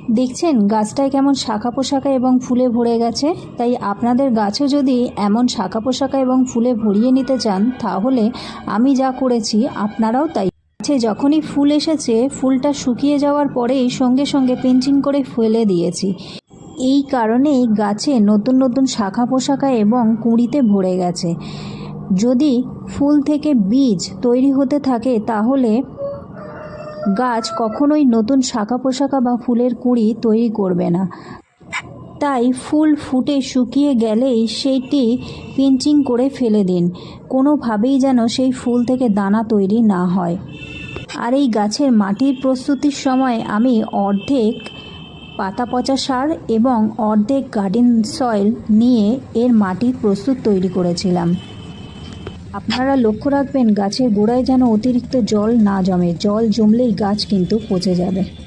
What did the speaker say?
দেখছেন গাছটায় কেমন শাখা পোশাকা এবং ফুলে ভরে গেছে। তাই আপনাদের গাছও যদি এমন শাখা পোশাকা এবং ফুলে ভরিয়ে নিতে চান, তাহলে আমি যা করেছি আপনারাও তাই। গাছে যখনই ফুল এসেছে, ফুলটা শুকিয়ে যাওয়ার পরেই সঙ্গে সঙ্গে পিঞ্চিং করে ফেলে দিয়েছি। এই কারণেই গাছে নতুন নতুন শাখা পোশাকা এবং কুঁড়িতে ভরে গেছে। যদি ফুল থেকে বীজ তৈরি হতে থাকে, তাহলে গাছ কখনোই নতুন শাখা পোশাকা বা ফুলের কুঁড়ি তৈরি করবে না। তাই ফুল ফুটে শুকিয়ে গেলেই সেইটি পিঞ্চিং করে ফেলে দিন, কোনোভাবেই যেন সেই ফুল থেকে দানা তৈরি না হয়। আর এই গাছের মাটির প্রস্তুতির সময় আমি অর্ধেক পাতা পচা সার এবং অর্ধেক গার্ডেন সয়েল নিয়ে এর মাটির প্রস্তুত তৈরি করেছিলাম। আপনারা লক্ষ্য রাখবেন গাছের গোড়ায় যেন অতিরিক্ত জল না জমে। জল জমলেই গাছ কিন্তু পচে যাবে।